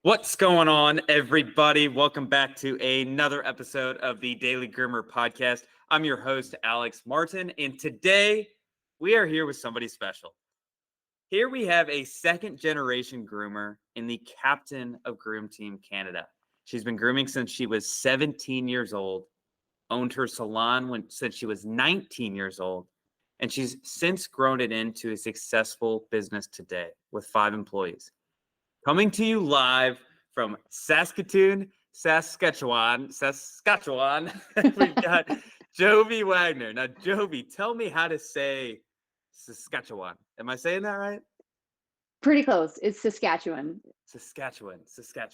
What's going on, everybody? Welcome back to another episode of the Daily Groomer podcast. I'm your host, Alex Martin, and today we are here with somebody special. Here we have a second-generation groomer and the captain of Groom Team Canada. She's been grooming since she was 17 years old, owned her salon since she was 19 years old, and she's since grown it into a successful business today with 5 employees. Coming to you live from Saskatoon, Saskatchewan, we've got Jovi Wagner. Now, Jovi, tell me how to say Saskatchewan. Am I saying that right? Pretty close. It's Saskatchewan. Saskatchewan.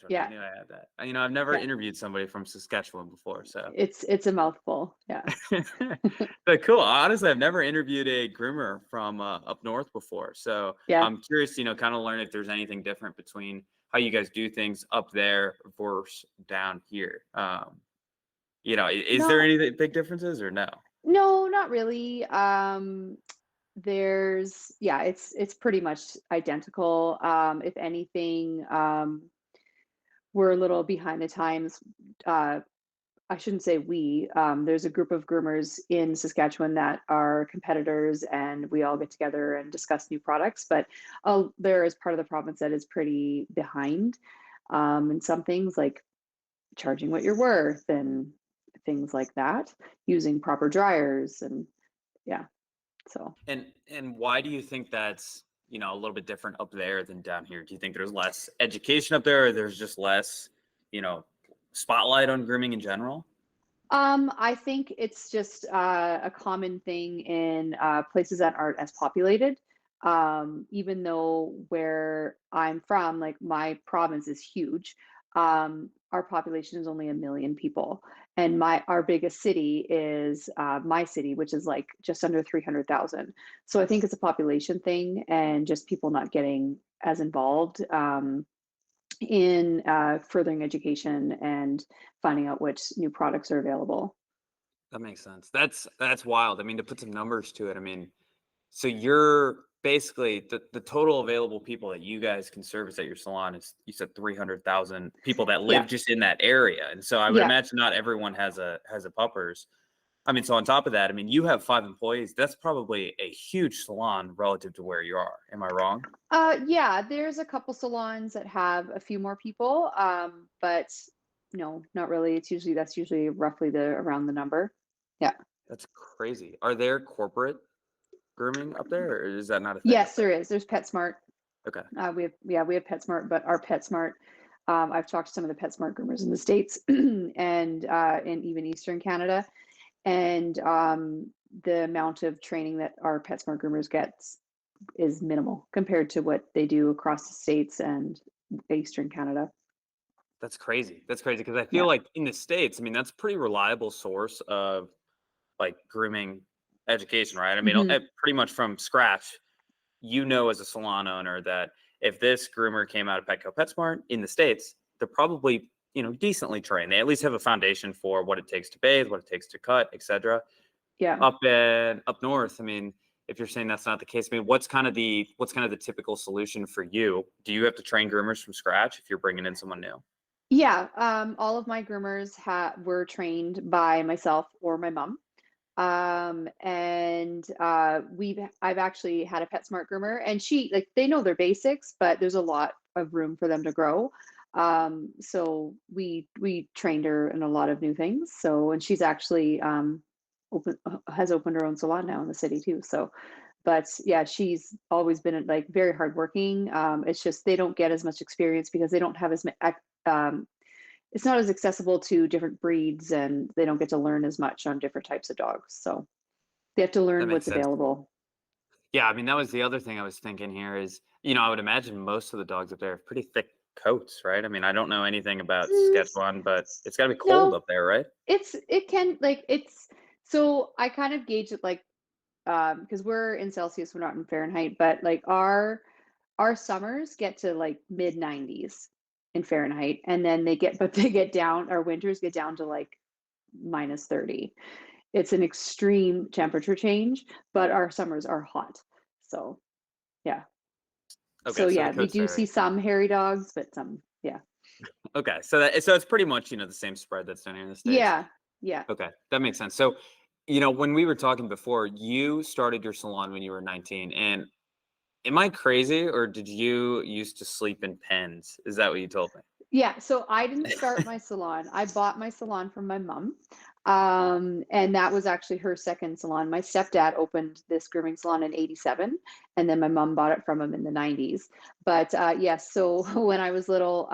Yeah. I knew I had that. I've never Yeah. interviewed somebody from Saskatchewan before, so. It's a mouthful. Yeah. But cool. Honestly, I've never interviewed a groomer from up north before, so Yeah. I'm curious, kind of learn if there's anything different between how you guys do things up there versus down here. Is there any big differences or no? No, not really. It's pretty much identical. If anything, we're a little behind the times. I shouldn't say we. There's a group of groomers in Saskatchewan that are competitors, and we all get together and discuss new products. But there is part of the province that is pretty behind in some things, like charging what you're worth and things like that, using proper dryers, and yeah. So. And why do you think that's a little bit different up there than down here? Do you think there's less education up there, or there's just less spotlight on grooming in general? I think it's just a common thing in places that aren't as populated. Even though where I'm from, like my province is huge, our population is only 1 million people, and our biggest city is my city, which is like just under 300,000. So I think it's a population thing and just people not getting as involved. In furthering education and finding out which new products are available. That makes sense. That's wild. To put some numbers to it, so you're basically the total available people that you guys can service at your salon is, you said 300,000 people that live just in that area. And so I would imagine not everyone has a puppers. So on top of that, you have 5 employees. That's probably a huge salon relative to where you are. Am I wrong? Yeah, there's a couple salons that have a few more people, but no, not really. That's usually roughly around the number. Yeah. That's crazy. Are there corporate grooming up there, or is that not a thing? Yes, there is. There's PetSmart. Okay. We have PetSmart, but our PetSmart, I've talked to some of the PetSmart groomers in the States and in even Eastern Canada. And the amount of training that our PetSmart groomers gets is minimal compared to what they do across the States and Eastern Canada. That's crazy. Because I feel like in the States, that's a pretty reliable source of like grooming education, right? Pretty much from scratch, as a salon owner that if this groomer came out of Petco PetSmart in the States, they're probably, decently trained. They at least have a foundation for what it takes to bathe, what it takes to cut, etc. Yeah. Up north, if you're saying that's not the case, what's kind of the typical solution for you? Do you have to train groomers from scratch if you're bringing in someone new? Yeah, all of my groomers were trained by myself or my mom. And I've actually had a PetSmart groomer, and they know their basics, but there's a lot of room for them to grow. So we trained her in a lot of new things. And she's actually has opened her own salon now in the city too. So, but yeah, she's always been like very hardworking. It's just they don't get as much experience because they don't have as much. It's not as accessible to different breeds, and they don't get to learn as much on different types of dogs. So they have to learn what's available. Yeah, that was the other thing I was thinking here is, I would imagine most of the dogs up there have pretty thick coats, right? I don't know anything about Saskatchewan, but it's got to be cold up there, right? So I kind of gauge it like, because we're in Celsius, we're not in Fahrenheit, but like our summers get to like mid 90s in Fahrenheit, and then our winters get down to like minus 30. It's an extreme temperature change, but our summers are hot. So yeah. Okay, So so yeah, we do see some hairy dogs, but some, yeah. Okay. So it's pretty much, the same spread that's done here in the States. Yeah, yeah. Okay. That makes sense. So, when we were talking before, you started your salon when you were 19. And am I crazy, or did you used to sleep in pens? Is that what you told me? Yeah, so I didn't start my salon. I bought my salon from my mom. And that was actually her second salon. My stepdad opened this grooming salon in 87, and then my mom bought it from him in the 90s. But yes, so when I was little,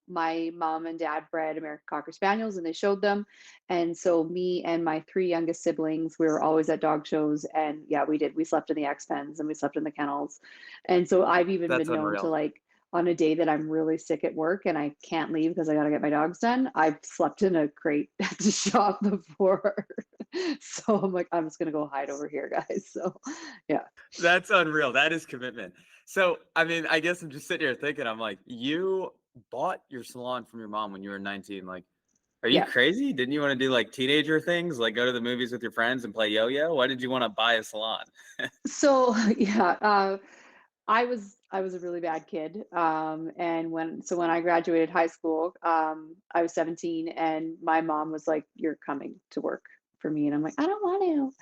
my mom and dad bred American Cocker Spaniels and they showed them. And so me and my three youngest siblings, we were always at dog shows. And yeah, we did. We slept in the X pens and we slept in the kennels. And so I've even That's been known to unreal. like, on a day that I'm really sick at work and I can't leave because I got to get my dogs done, I've slept in a crate at the shop before. So I'm like, I'm just going to go hide over here, guys. So yeah. That's unreal. That is commitment. So, I mean, I guess I'm just sitting here thinking, I'm like, you bought your salon from your mom when you were 19. Like, are you Yeah. crazy? Didn't you want to do like teenager things, like go to the movies with your friends and play yo-yo? Why did you want to buy a salon? So yeah, I was a really bad kid. And when I graduated high school, I was 17 and my mom was like, "You're coming to work for me." And I'm like, "I don't want to."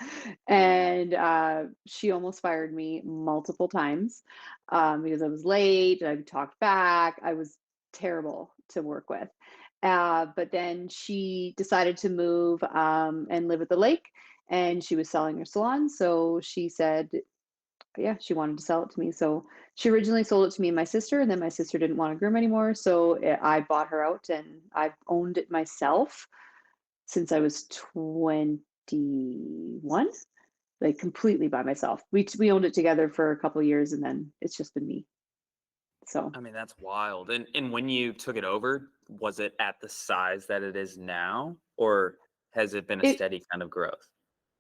And she almost fired me multiple times because I was late, I talked back, I was terrible to work with. But then she decided to move and live at the lake, and she was selling her salon. So she said, yeah, she wanted to sell it to me. So she originally sold it to me and my sister, and then my sister didn't want to groom anymore. So I bought her out, and I've owned it myself since I was 21, like completely by myself. We owned it together for a couple of years, and then it's just been me. So I mean, that's wild. And when you took it over, was it at the size that it is now, or has it been a it steady kind of growth?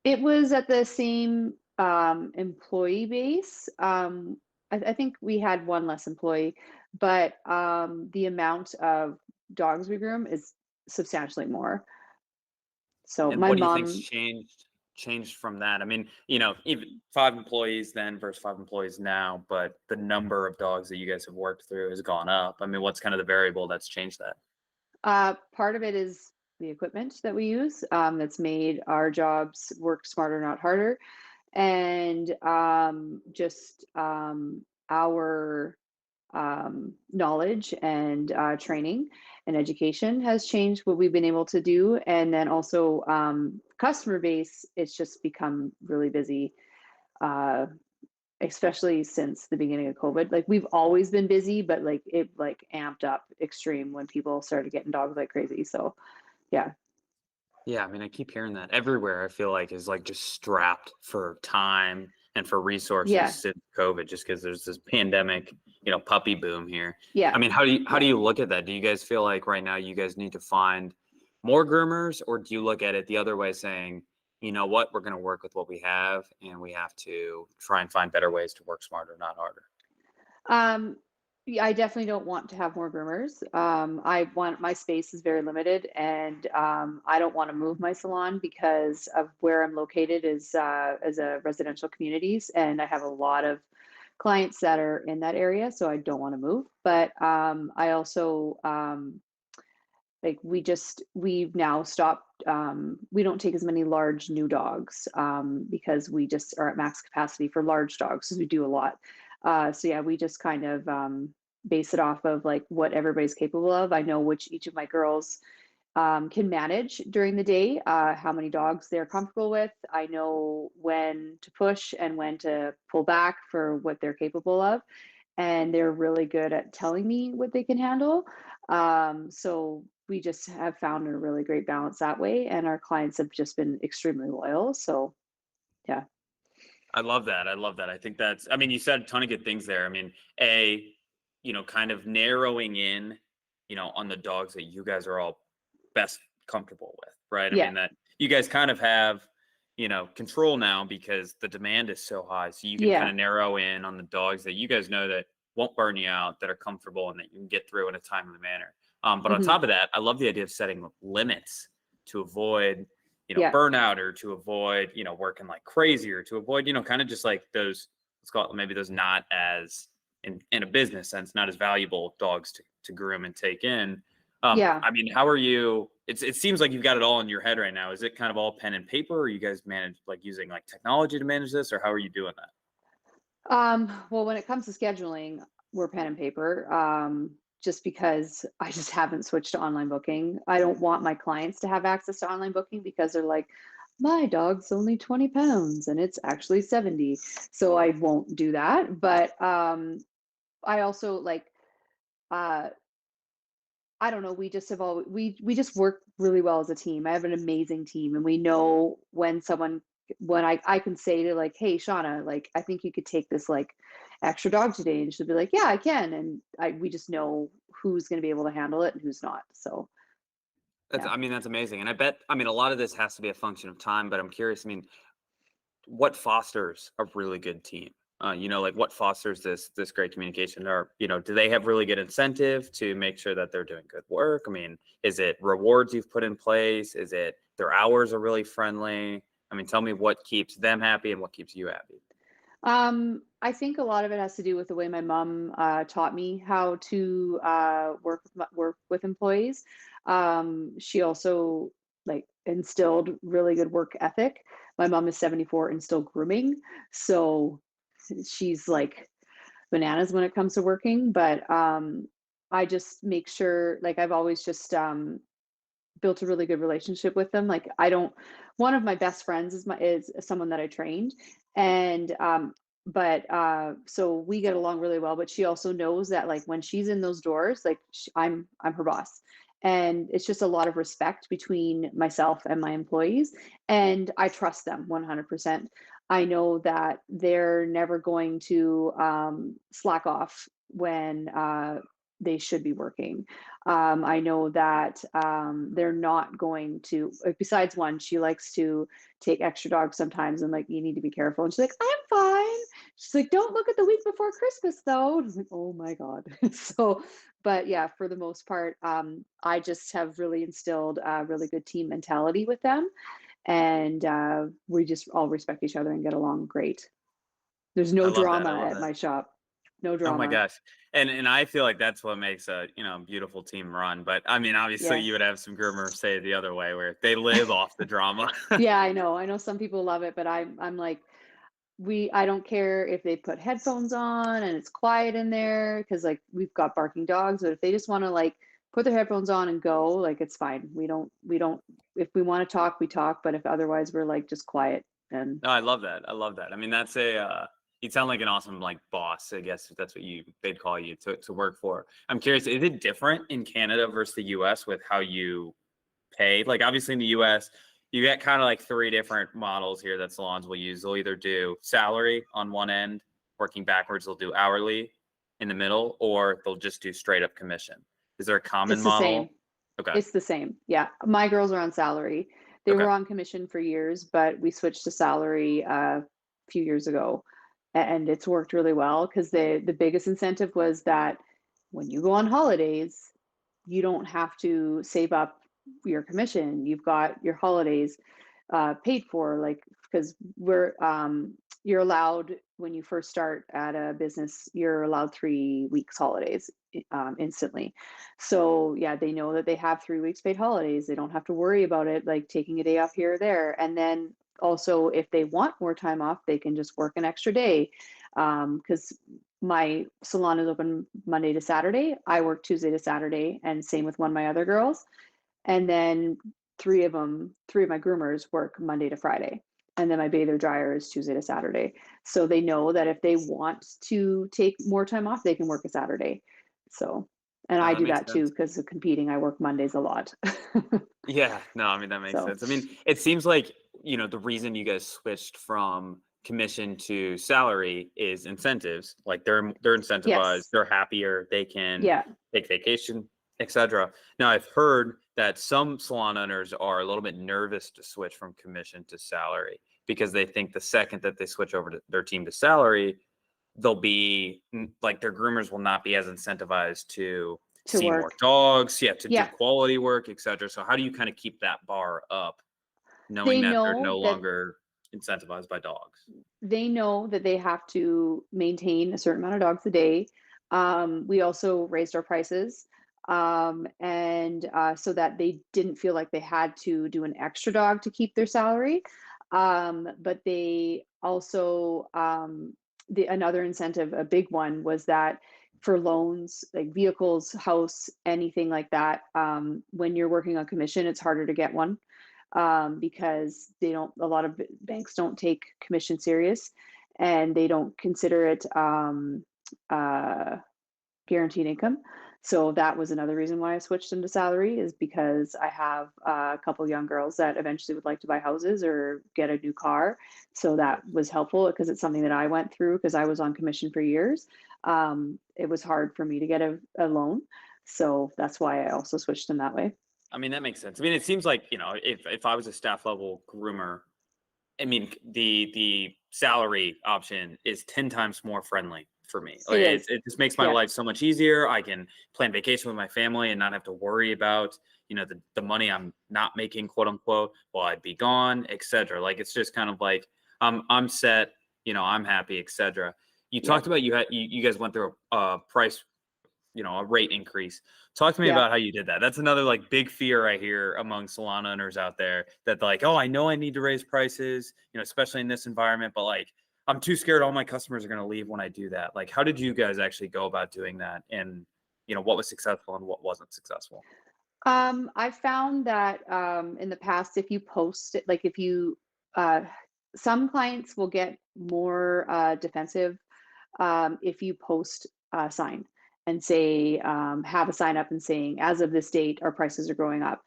it was at the same employee base. I think we had one less employee, but the amount of dogs we groom is substantially more. So And my what do you think's mom, changed from that? I mean, even 5 employees then versus 5 employees now, but the number of dogs that you guys have worked through has gone up. I mean, what's kind of the variable that's changed that? part of it is the equipment that we use that's made our jobs work smarter, not harder, and just our knowledge and training and education has changed what we've been able to do. And then also customer base, it's just become really busy, uh, especially since the beginning of COVID. Like we've always been busy, but like it like amped up extreme when people started getting dogs like crazy. So yeah, Yeah, I mean, I keep hearing that everywhere. I feel like is like just strapped for time and for resources yeah, since COVID, just because there's this pandemic, puppy boom here. I yeah, mean, how do yeah. you look at that? Do you guys feel like right now you guys need to find more groomers, or do you look at it the other way, saying, you know what, we're going to work with what we have, and we have to try and find better ways to work smarter, not harder? Um, yeah, I definitely don't want to have more groomers. I want my space is very limited, and I don't want to move my salon because of where I'm located is as a residential communities, and I have a lot of clients that are in that area, so I don't want to move. But I also like we've now stopped. We don't take as many large new dogs because we just are at max capacity for large dogs because we do a lot. So yeah, we just kind of base it off of like what everybody's capable of. I know which each of my girls can manage during the day, how many dogs they're comfortable with. I know when to push and when to pull back for what they're capable of. And they're really good at telling me what they can handle. So we just have found a really great balance that way. And our clients have just been extremely loyal. So yeah. I love that. I love that. I think I mean, you said a ton of good things there. I mean, kind of narrowing in, on the dogs that you guys are all best comfortable with, right? I Yeah. mean, that you guys kind of have, control now because the demand is so high. So you can kind Yeah. of narrow in on the dogs that you guys know that won't burn you out, that are comfortable and that you can get through in a timely manner. But on Hmm. top of that, I love the idea of setting limits to avoid Yeah. burnout, or to avoid, working like crazy, or to avoid, kind of just like those, let's call it maybe those not as in a business sense, not as valuable dogs to groom and take in. Yeah. I mean, how are you? It seems like you've got it all in your head right now. Is it kind of all pen and paper, or you guys manage like using like technology to manage this, or how are you doing that? Well, when it comes to scheduling, we're pen and paper. Just because I just haven't switched to online booking. I don't want my clients to have access to online booking because they're like, my dog's only 20 pounds and it's actually 70. So I won't do that. But I also like uh I don't know, we just have all we just work really well as a team. I have an amazing team and we know when I can say to like, hey Shauna, like I think you could take this like extra dog today and she'll be like, yeah, I can. And we just know who's gonna be able to handle it and who's not. So That's, yeah. I mean, that's amazing. And I bet, I mean, a lot of this has to be a function of time, but I'm curious, I mean, what fosters a really good team? Like what fosters this great communication? Or, do they have really good incentive to make sure that they're doing good work? I mean, is it rewards you've put in place? Is it their hours are really friendly? I mean, tell me what keeps them happy and what keeps you happy. I think a lot of it has to do with the way my mom taught me how to work with employees. She also like instilled really good work ethic. My mom is 74 and still grooming, so she's like bananas when it comes to working. But I just make sure, like I've always just built a really good relationship with them. Like I don't one of my best friends is someone that I trained and but so we get along really well, but she also knows that like when she's in those doors, like I'm her boss. And it's just a lot of respect between myself and my employees and I trust them 100%. I know that they're never going to slack off when they should be working. I know that they're not going to, besides one, she likes to take extra dogs sometimes and like, you need to be careful. And she's like, I'm fine. She's like, don't look at the week before Christmas though. And I was like, oh my God. So, but yeah, for the most part, I just have really instilled a really good team mentality with them. And we just all respect each other and get along great. There's I no love that. I drama love at that. my shop. No Oh my drama. gosh. And I feel like that's what makes a, beautiful team run. But I mean, obviously Yeah. you would have some groomers say the other way where they live off the drama. Yeah, I know. I know some people love it, but I'm like, I don't care if they put headphones on and it's quiet in there because like we've got barking dogs, but if they just want to like put their headphones on and go, like it's fine. We don't if we want to talk, we talk, but if otherwise we're like just quiet and No, I love that. I love that. I mean, that's you sound like an awesome like boss, I guess if that's what they'd call you to work for. I'm curious, is it different in Canada versus the US with how you pay? Like obviously in the US, you get kind of like three different models here that salons will use. They'll either do salary on one end, working backwards, they'll do hourly in the middle, or they'll just do straight up commission. Is there a common it's the same. model? Okay. It's the same. Yeah. My girls are on salary. They Okay. were on commission for years, but we switched to salary a few years ago. And it's worked really well because the biggest incentive was that when you go on holidays, you don't have to save up your commission. You've got your holidays paid for, like because you're allowed when you first start at a business, you're allowed 3 weeks holidays instantly. So yeah, they know that they have 3 weeks paid holidays. They don't have to worry about it like taking a day off here or there. And then also, if they want more time off, they can just work an extra day because my salon is open Monday to Saturday. I work Tuesday to Saturday, and same with one of my other girls. And then three of my groomers work Monday to Friday. And then my bather dryer is Tuesday to Saturday. So they know that if they want to take more time off, they can work a Saturday. So, and I That do makes that too sense. because of competing. I work Mondays a lot. Yeah, no, I mean that makes So, sense. I mean, it seems like, the reason you guys switched from commission to salary is incentives. Like they're incentivized, yes. they're happier, they can Yeah. take vacation, etc. Now, I've heard that some salon owners are a little bit nervous to switch from commission to salary because they think the second that they switch over to their team to salary, they'll be like their groomers will not be as incentivized to To see more work. dogs, yeah, to do Yeah. quality work, etc. So how do you kind of keep that bar up, knowing They that they're know no that longer incentivized by dogs? they have to maintain a certain amount of dogs a day. We also raised our prices. and so that they didn't feel like they had to do an extra dog to keep their salary. But they also, another incentive, a big one, was that for loans, like vehicles, house, anything like that, when you're working on commission, it's harder to get one, because a lot of banks don't take commission serious, and they don't consider it uh, guaranteed income. So that was another reason why I switched into salary, is because I have a couple young girls that eventually would like to buy houses or get a new car. So that was helpful, because it's something that I went through because I was on commission for years. It was hard for me to get a loan. So that's why I also switched in that way. I mean, that makes sense. I mean, it seems like, if I was a staff level groomer, I mean, the salary option is 10 times more friendly for me. It Like, is. it just makes my Yeah. life so much easier. I can plan vacation with my family and not have to worry about, the money I'm not making, quote unquote, while I'd be gone, etc. Like, it's just kind of like I'm set, I'm happy, etc. You Yeah. talked about you guys went through a price, a rate increase. Talk to me Yeah. about how you did that. That's another like big fear I hear among salon owners out there, that like, oh, I know I need to raise prices, especially in this environment, but like I'm too scared all my customers are going to leave when I do that. Like, how did you guys actually go about doing that? And what was successful and what wasn't successful? I found that in the past, if you post it, like if you, uh, some clients will get more defensive if you post a sign and say, have a sign up and saying, as of this date, our prices are going up.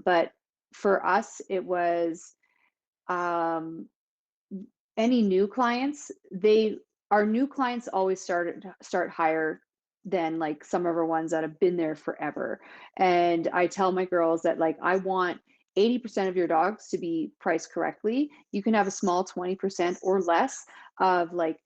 But for us, it was, um, any new clients, our new clients always start higher than like some of our ones that have been there forever. And I tell my girls that, like, I want 80% of your dogs to be priced correctly. You can have a small 20% or less of, like,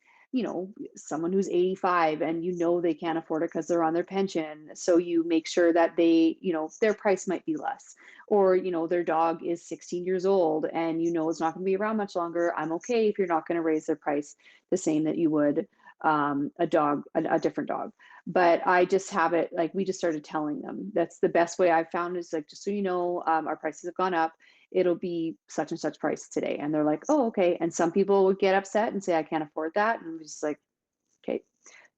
someone who's 85 and they can't afford it because they're on their pension. So you make sure that their price might be less, or their dog is 16 years old and it's not going to be around much longer. I'm okay if you're not going to raise their price the same that you would a different dog. But I just have it, like, we just started telling them. That's the best way I've found, is like, just so our prices have gone up, it'll be such and such price today. And they're like, oh, okay. And some people would get upset and say, I can't afford that. And I'm just like, okay,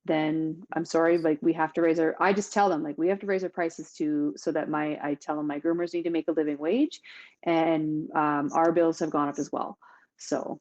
then I'm sorry, like, we have to I just tell them, like, we have to raise our prices so that I tell them my groomers need to make a living wage, and our bills have gone up as well. So,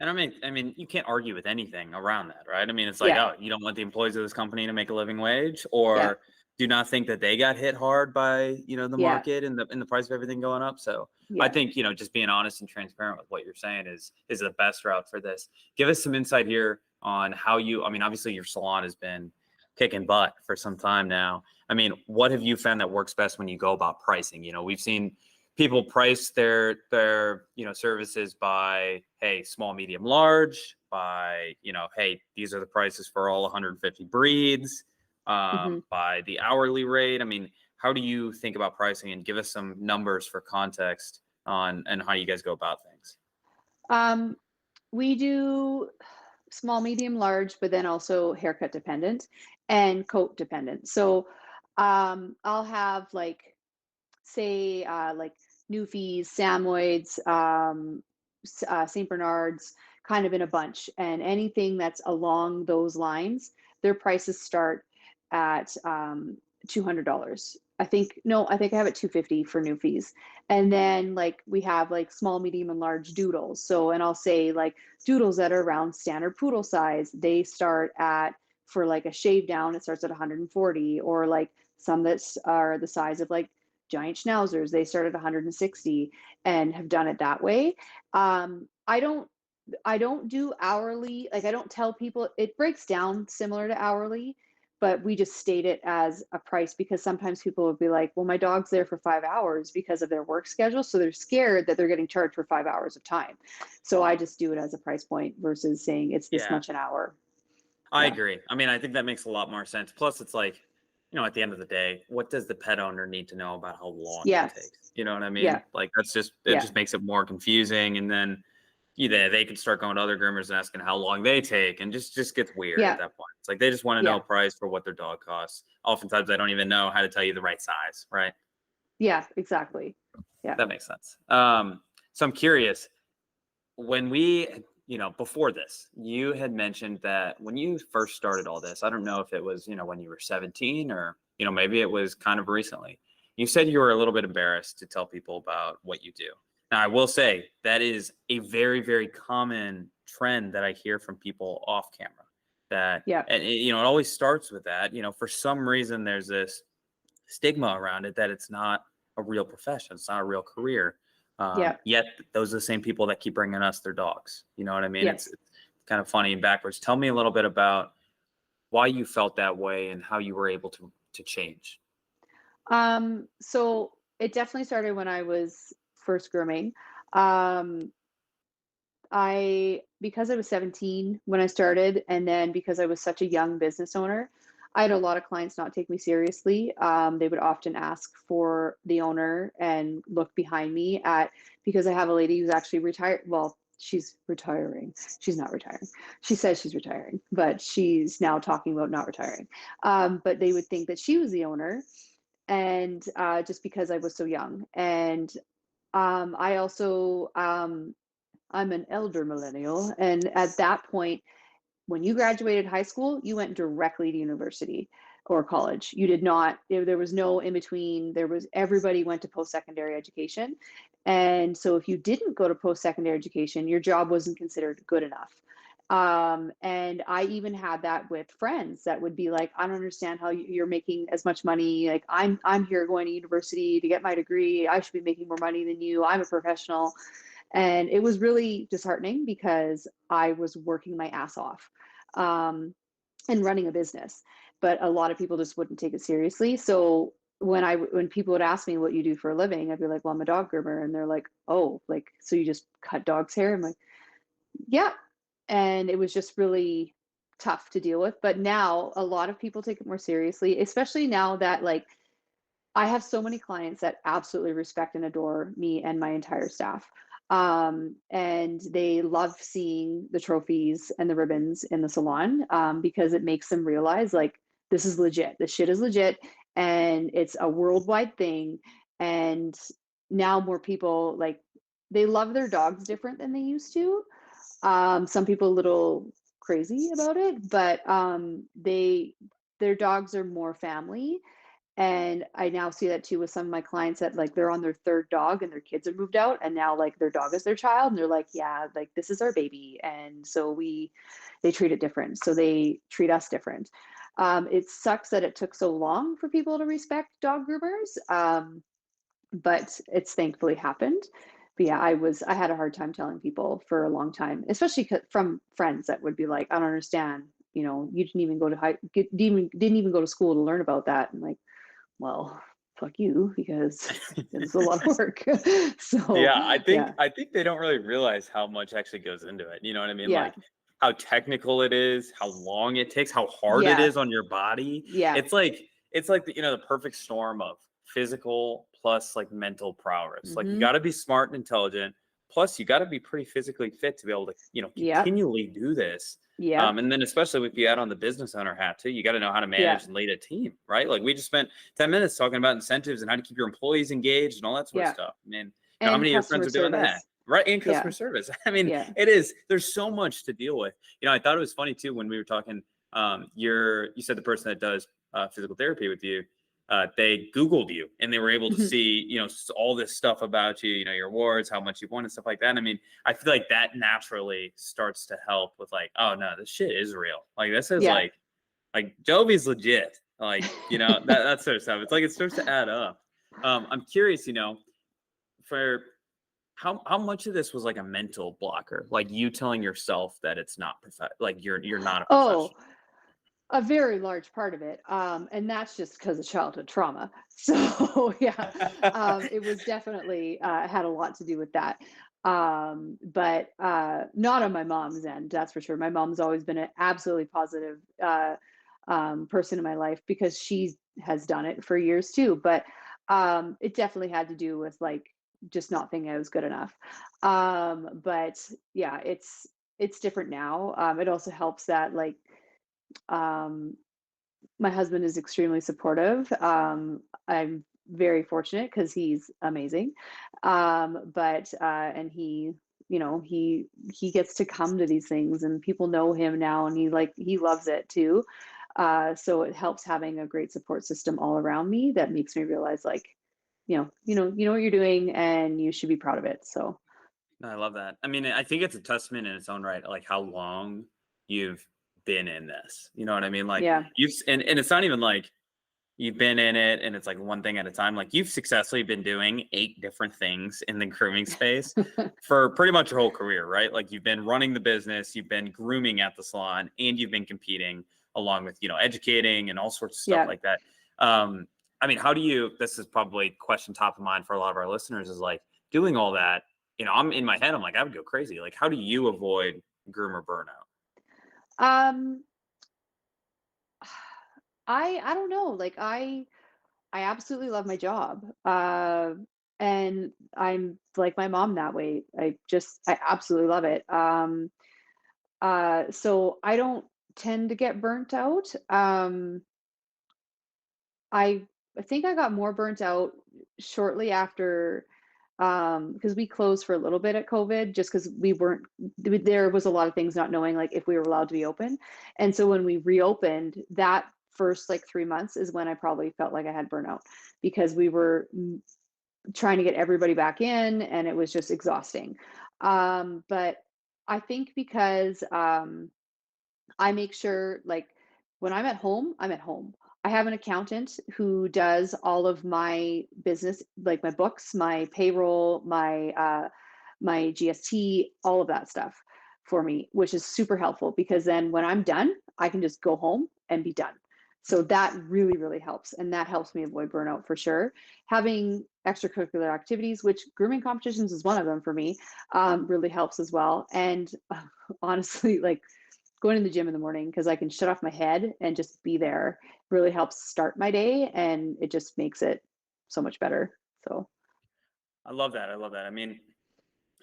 And I mean, you can't argue with anything around that, right? I mean, it's like, yeah, oh, you don't want the employees of this company to make a living wage, yeah, or do not think that they got hit hard by, the yeah, market and the price of everything going up. So I yeah. think, just being honest and transparent with what you're saying is the best route for this. Give us some insight here on how I mean, obviously your salon has been kicking butt for some time now. I mean, what have you found that works best when you go about pricing? We've seen people price their services by, hey, small, medium, large, by, hey, these are the prices for all 150 breeds, Hmm. by the hourly rate. I mean, how do you think about pricing, and give us some numbers for context on and how you guys go about things? Um, we do small, medium, large, but then also haircut dependent and coat dependent. So I'll have, like, say, like Newfies, Samoyeds, St. Bernards, kind of in a bunch, and anything that's along those lines, their prices start at $200. I think, no, I think I have it 250 for Newfies. And then, like, we have like small, medium, and large doodles. So, and I'll say, like, doodles that are around standard poodle size, they start at, for like a shave down, it starts at 140, or like some that are the size of like giant schnauzers, they start at 160 and have done it that way. I don't do hourly. Like, I don't tell people, it breaks down similar to hourly, but we just state it as a price, because sometimes people will be like, well, my dog's there for 5 hours because of their work schedule, so they're scared that they're getting charged for 5 hours of time. So I just do it as a price point versus saying it's this Yeah, much an hour. I Yeah. agree. I mean, I think that makes a lot more sense. Plus, it's like, at the end of the day, what does the pet owner need to know about how long it Yes. takes? You know what I Yeah. mean? Like, it Yeah. just makes it more confusing. And then either they could start going to other groomers and asking how long they take, and just gets weird at Yeah. that point. It's like they just want to know a Yeah. price for what their dog costs. Oftentimes, they don't even know how to tell you the right size, right? Yeah, exactly. Yeah. That makes sense. So I'm curious, when we, before this, you had mentioned that when you first started all this, I don't know if it was, when you were 17 or, maybe it was kind of recently. You said you were a little bit embarrassed to tell people about what you do. Now, I will say that is a very, very common trend that I hear from people off camera. That, Yeah. and it always starts with that. For some reason, there's this stigma around it that it's not a real profession, it's not a real career. Yeah. Yet those are the same people that keep bringing us their dogs. You know what I mean? It's Yes. kind of funny and backwards. Tell me a little bit about why you felt that way and how you were able to change. So it definitely started when I was first grooming. Um, because I was 17 when I started, and then because I was such a young business owner, I had a lot of clients not take me seriously. They would often ask for the owner and look behind me at because I have a lady who's actually retired. Well, she's retiring. She's not retiring. She says she's retiring, but she's now talking about not retiring. But they would think that she was the owner, and just because I was so young. And I also I'm an elder millennial. And at that point, when you graduated high school, you went directly to university or college. You did not, there was no in between. Everybody went to post secondary education. And so if you didn't go to post secondary education, your job wasn't considered good enough. And I even had that with friends that would be like, I don't understand how you're making as much money. Like I'm here going to university to get my degree. I should be making more money than you. I'm a professional. And it was really disheartening because I was working my ass off and running a business, but a lot of people just wouldn't take it seriously. So when people would ask me what you do for a living, I'd be like, well, I'm a dog groomer, and they're like, oh, like so you just cut dogs' hair? I'm like, yeah. And it was just really tough to deal with. But now a lot of people take it more seriously, especially now that like I have so many clients that absolutely respect and adore me and my entire staff. And they love seeing the trophies and the ribbons in the salon because it makes them realize like this is legit. This shit is legit, and it's a worldwide thing. And now more people like they love their dogs different than they used to. Some people a little crazy about it, but their dogs are more family, and I now see that too with some of my clients that like they're on their third dog and their kids are moved out and now like their dog is their child and they're like, yeah, like this is our baby. And so they treat it different. So they treat us different. It sucks that it took so long for people to respect dog groomers. But it's thankfully happened. But yeah, I had a hard time telling people for a long time, especially from friends that would be like, I don't understand. You didn't even go to didn't even go to school to learn about that. And like, well, fuck you, because it's a lot of work. So Yeah, I think yeah, I think they don't really realize how much actually goes into it. You know what I mean? yeah, Like how technical it is, how long it takes, how hard it yeah, is on your body. yeah. It's like the perfect storm of physical plus like mental prowess. Like you Mm-hmm. got to be smart and intelligent, plus you got to be pretty physically fit to be able to Yep. continually do this. Yep. And then especially if you add on the business owner hat too, you got to know how to Yeah. manage and lead a team, right? Like we just spent 10 minutes talking about incentives and how to keep your employees engaged and all that sort of Yeah. stuff. I mean, how And many of your friends customer are doing that? service. Right. And customer Yeah. service. I mean, Yeah. it is, there's so much to deal with. I thought it was funny too, when we were talking, you said the person that does physical therapy with you, they Googled you and they were able to Mhm. see, all this stuff about you, your awards, how much you've won and stuff like that. I mean, I feel like that naturally starts to help with like, oh no, this shit is real. Like this is Yeah. like Jovi's legit. Like, that sort of stuff. It's like it starts to add up. I'm curious, for how much of this was like a mental blocker, like you telling yourself that it's not like you're not a Oh, professional. a very large part of it. And that's just because of childhood trauma. So yeah, it was definitely had a lot to do with that. But not on my mom's end, that's for sure. My mom's always been an absolutely positive person in my life because she has done it for years too. But it definitely had to do with like just not thinking I was good enough. But yeah, it's different now. It also helps that like My husband is extremely supportive. I'm very fortunate because he's amazing. But and he, he gets to come to these things, and people know him now, and he loves it too. So it helps having a great support system all around me that makes me realize, like, you know what you're doing, and you should be proud of it. So No, I love that. I mean, I think it's a testament in its own right, like how long you've been in this. You know what I mean? Like yeah, and it's not even like you've been in it and it's like one thing at a time. Like you've successfully been doing 8 different things in the grooming space for pretty much your whole career, right? Like you've been running the business, you've been grooming at the salon, and you've been competing along with, educating and all sorts of stuff yeah. like that. I mean, this is probably a question top of mind for a lot of our listeners, is like doing all that, I'm in my head, I'm like, I would go crazy. Like, how do you avoid groomer burnout? Um, I don't know. Like I absolutely love my job. And I'm like my mom that way. I absolutely love it. So I don't tend to get burnt out. I I think I got more burnt out shortly after, because we closed for a little bit at COVID, just because we weren't there was a lot of things not knowing, like, if we were allowed to be open. And so when we reopened, that first like 3 months is when I probably felt like I had burnout, because we were trying to get everybody back in, and it was just exhausting. But I think because I make sure, like, when I'm at home, I'm at home. I have an accountant who does all of my business, like my books, my payroll, my GST, all of that stuff for me, which is super helpful, because then when I'm done, I can just go home and be done. So that really, really helps. And that helps me avoid burnout for sure. Having extracurricular activities, which grooming competitions is one of them for me, really helps as well. And honestly, like, going to the gym in the morning, because I can shut off my head and just be there, really helps start my day, and it just makes it so much better. So I love that. I love that. I mean,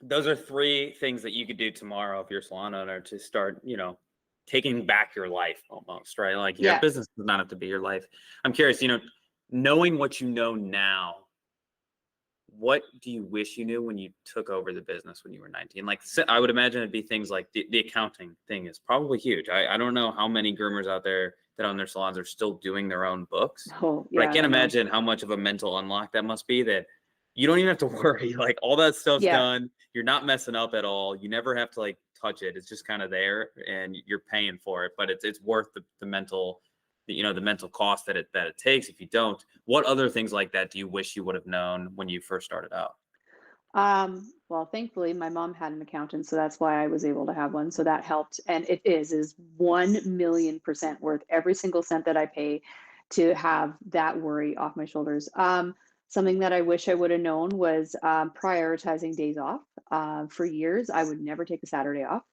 those are 3 things that you could do tomorrow if you're a salon owner to start, taking back your life almost, right? Like your yeah. business does not have to be your life. I'm curious, knowing what you know now, what do you wish you knew when you took over the business when you were 19? Like, I would imagine it'd be things like the accounting thing is probably huge. I don't know how many groomers out there that own their salons are still doing their own books, Oh but I yeah, can't I know. imagine how much of a mental unlock that must be, that you don't even have to worry. Like all that stuff's Yeah. done. You're not messing up at all. You never have to like touch it. It's just kind of there and you're paying for it, but it's worth the mental, the mental cost that it takes if you don't. What other things like that do you wish you would have known when you first started out? Well, thankfully my mom had an accountant, so that's why I was able to have one. So that helped. And it is 1,000,000% worth every single cent that I pay to have that worry off my shoulders. Something that I wish I would have known was prioritizing days off. For years, I would never take a Saturday off.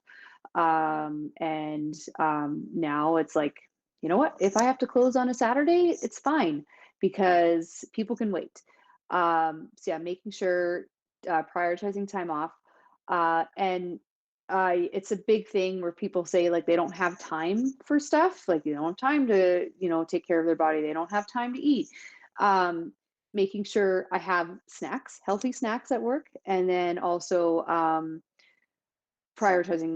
And now it's like, you know what? If I have to close on a Saturday, it's fine, because people can wait. So yeah, making sure, prioritizing time off, and it's a big thing where people say, like, they don't have time for stuff, like they don't have time to take care of their body, they don't have time to eat. um, Making sure I have snacks, healthy snacks at work, and then also prioritizing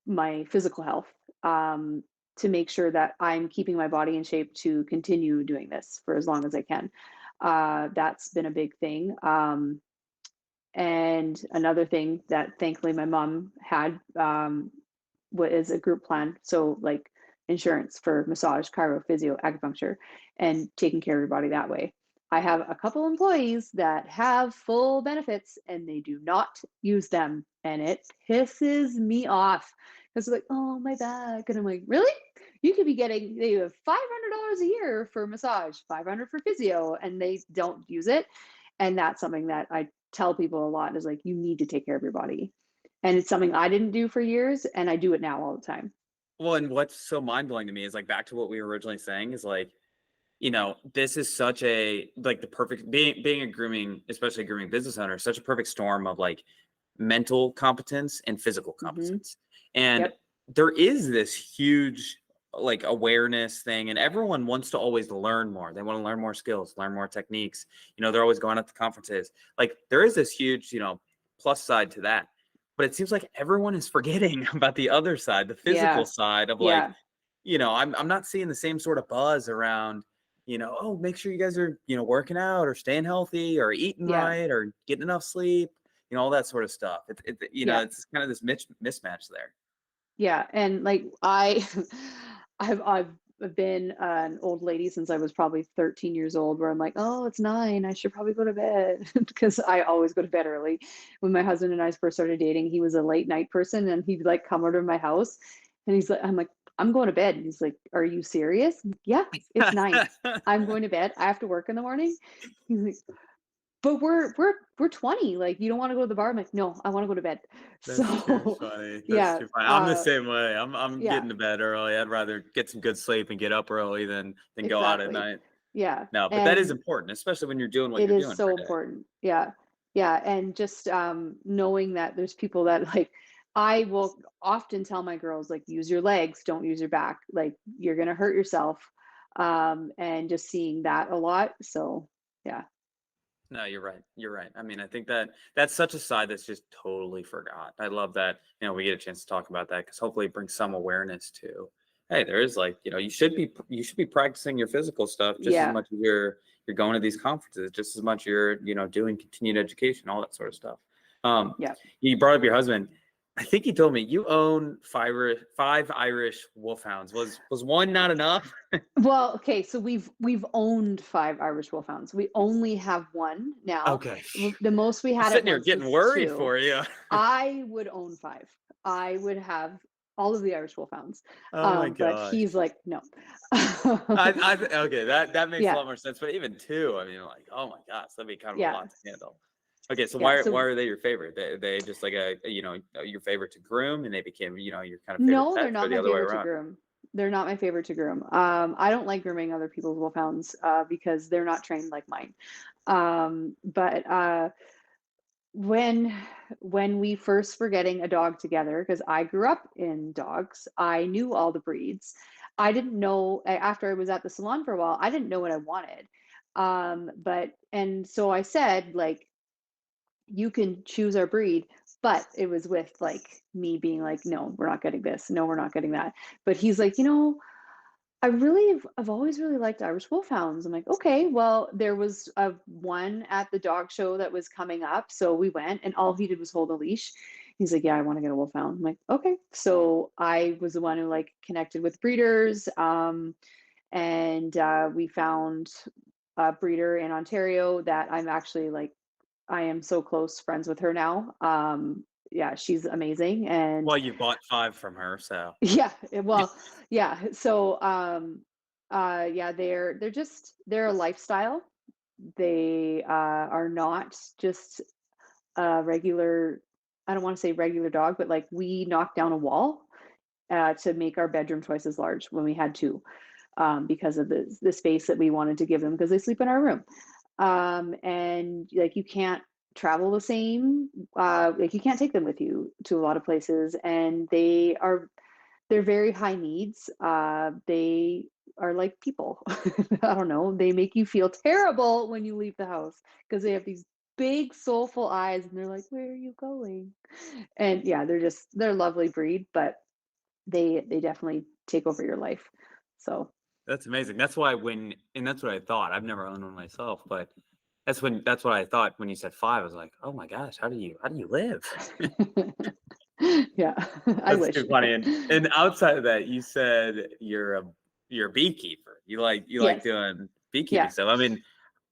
my physical health, to make sure that I'm keeping my body in shape to continue doing this for as long as I can. That's been a big thing. And another thing that thankfully my mom had, was a group plan. So, like, insurance for massage, chiro, physio, acupuncture, and taking care of your body that way. I have a couple employees that have full benefits and they do not use them. And it pisses me off, because they're like, oh, my back. And I'm like, really? You could be getting, they have $500 a year for massage, 500 for physio, and they don't use it. And that's something that I tell people a lot, is like, you need to take care of your body. And it's something I didn't do for years, and I do it now all the time. Well, and what's so mind blowing to me is like back to what we were originally saying is like, this is such a like the perfect being a grooming, especially a grooming business owner, such a perfect storm of like mental competence and physical Hmm. competence. And Yep. there is this huge like awareness thing, and everyone wants to always learn more. They want to learn more skills, learn more techniques. They're always going out to conferences. Like there is this huge, plus side to that. But it seems like everyone is forgetting about the other side, the physical Yeah. side of like, Yeah. I'm not seeing the same sort of buzz around, oh, make sure you guys are, working out or staying healthy or eating Yeah. right or getting enough sleep, all that sort of stuff. Yeah. It's kind of this mismatch there. Yeah. And like I've been an old lady since I was probably 13 years old, where I'm like, oh, it's 9. I should probably go to bed because I always go to bed early. When my husband and I first started dating, he was a late night person, and he'd like come over to my house, and I'm like, I'm going to bed. And he's like, are you serious? Yeah, it's 9. I'm going to bed. I have to work in the morning. He's like, but we're 20. Like, you don't want to go to the bar? I'm like, no, I want to go to bed. That's too So funny. That's yeah, too funny. I'm the same way. I'm yeah, getting to bed early. I'd rather get some good sleep and get up early than go out at exactly. night. Yeah. No, but that is And important, especially when you're doing what it you're is doing so for a day. important. Yeah. Yeah. And just knowing that there's people that like, I will often tell my girls, like, use your legs, don't use your back. Like, you're going to hurt yourself. And just seeing that a lot. So, yeah. No, you're right. You're right. I mean, I think that's such a side that's just totally forgot. I love that, we get a chance to talk about that because hopefully it brings some awareness to, hey, there is like, you should be practicing your physical stuff just as Yeah. much as you're going to these conferences, just as much you're, doing continued education, all that sort of stuff. Um, Yeah. you brought up your husband. I think he told me you own five Irish wolfhounds. Was one not enough? Well, okay, so we've owned 5 Irish wolfhounds. We only have 1 now. Okay. The most we I'm had at sitting here once getting was worried 2. for you. I would own 5. I would have all of the Irish wolfhounds. Oh my But gosh. he's like, no. Okay, that makes a Yeah, lot more sense. But even two, I mean, like, oh my gosh, that'd be kind of a yeah, lot to handle. Okay, so yeah. why So are they your favorite? They just like your favorite to groom, and they became your kind of favorite no, they're pets, or not the my other way favorite to around? groom. They're not my favorite to groom. I don't like grooming other people's wolfhounds because they're not trained like mine. But when we first were getting a dog together, because I grew up in dogs, I knew all the breeds. I didn't know after I was at the salon for a while, I didn't know what I wanted. But and so I said, like, you can choose our breed, but it was with like me being like, no, we're not getting this, no, we're not getting that. But he's like, I've always really liked Irish Wolfhounds. I'm like, okay, well, there was one at the dog show that was coming up. So we went, and all he did was hold a leash. He's like, yeah, I want to get a Wolfhound. I'm like, okay. So I was the one who like connected with breeders. And we found a breeder in Ontario that I'm actually like, I am so close friends with her now. Yeah, she's amazing. And Well, you bought five from her, so yeah, well, yeah. So, yeah, they're a lifestyle. They are not just a regular, I don't want to say regular dog, but like we knocked down a wall to make our bedroom twice as large when we had 2, because of the space that we wanted to give them because they sleep in our room. And like you can't travel the same, like you can't take them with you to a lot of places, and they're very high needs. They are like people. I don't know. They make you feel terrible when you leave the house because they have these big soulful eyes, and they're like, "Where are you going?" And yeah, they're a lovely breed, but they definitely take over your life. So that's amazing. That's what I thought. I've never owned one myself, but that's what I thought when you said five. I was like, oh my gosh, how do you live? yeah, I That's wish. too funny. And outside of that, you said you're a beekeeper. You like Yes. doing beekeeping Yeah. stuff. I mean,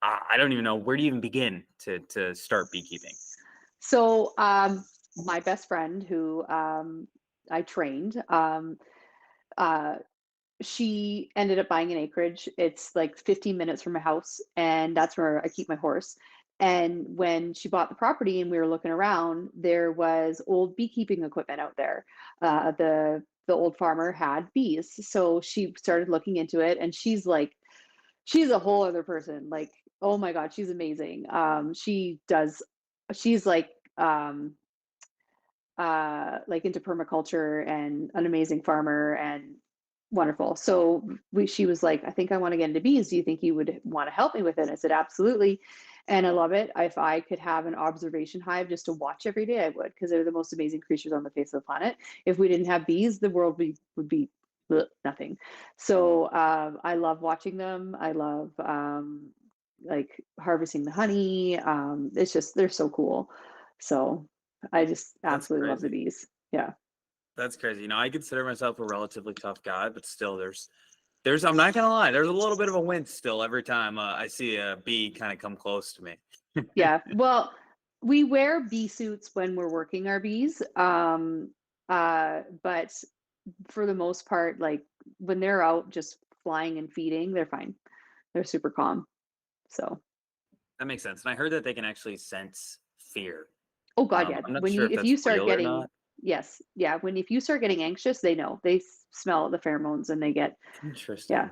I don't even know where do you even begin to start beekeeping. So, my best friend who I trained, uh, she ended up buying an acreage. It's like 15 minutes from my house, and that's where I keep my horse. And when she bought the property and we were looking around, there was old beekeeping equipment out there. The old farmer had bees, so she started looking into it, and she's a whole other person. Like, oh my God, she's amazing. She's um like into permaculture and an amazing farmer, and Wonderful. So she was like, I think I want to get into bees. Do you think you would want to help me with it? And I said, absolutely. And I love it. If I could have an observation hive just to watch every day, I would, because they're the most amazing creatures on the face of the planet. If we didn't have bees, the world would be nothing. So I love watching them. I love like harvesting the honey. It's just, they're so cool. So I just That's absolutely love the crazy. bees. Yeah. That's crazy. You know, I consider myself a relatively tough guy, but still, there's. I'm not gonna lie. There's a little bit of a wince still every time I see a bee kind of come close to me. Yeah. Well, we wear bee suits when we're working our bees. But for the most part, like when they're out just flying and feeding, they're fine. They're super calm. So, That makes sense. And I heard that they can actually sense fear. oh God, yeah. I'm not When sure you if if that's you start real or getting not. yes, yeah, if you start getting anxious, they know. They smell the pheromones and they get yeah, Interesting. yeah,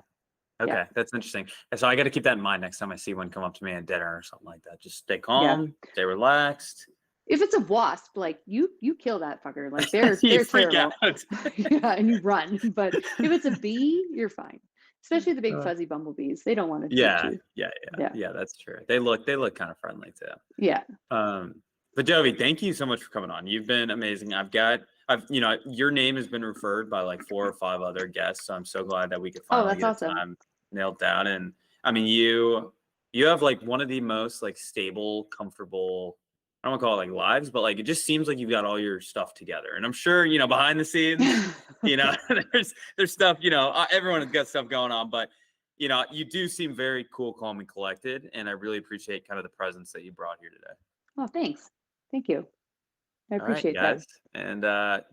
Okay, that's interesting. And so I got to keep that in mind next time I see one come up to me at dinner or something like that. Just stay yeah. calm, stay relaxed. If it's a wasp, like you kill that fucker. Like You they're freak terrible. out. Yeah, and you run. But if it's a bee, you're fine. Especially the big Uh, fuzzy bumblebees. They don't want to hurt yeah, you. yeah, Yeah. yeah. That's true. They look kind of friendly too. Yeah. Um, but Jovi, thank you so much for coming on. You've been amazing. Your name has been referred by like 4 or 5 other guests. So I'm so glad that we could Oh, finally that's get a awesome. time nailed down. And I mean, you have like one of the most like stable, comfortable, I don't want to call it like lives, but like it just seems like you've got all your stuff together. And I'm sure, behind the scenes, there's stuff, everyone has got stuff going on, but you do seem very cool, calm, and collected. And I really appreciate kind of the presence that you brought here today. Oh, thanks. Thank you. I All right, appreciate that. guys. And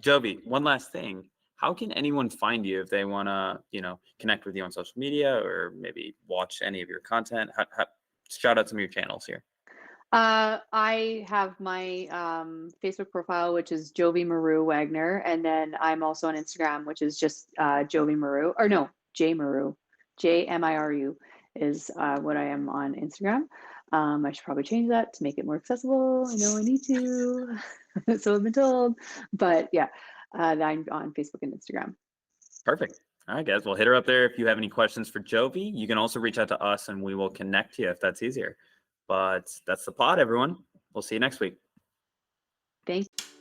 Jovi, one last thing. How can anyone find you if they want to, connect with you on social media or maybe watch any of your content? Shout out some of your channels here. I have my Facebook profile, which is Jovi Wagner, and then I'm also on Instagram, which is just Jovi Maru, or no, J Maru, JMIRU is what I am on Instagram. I should probably change that to make it more accessible. I know I need to, so I've been told, but yeah, I'm on Facebook and Instagram. Perfect. All right, guys. Well, hit her up there if you have any questions for Jovi. You can also reach out to us and we will connect you if that's easier. But that's the pod, everyone. We'll see you next week. Thank you.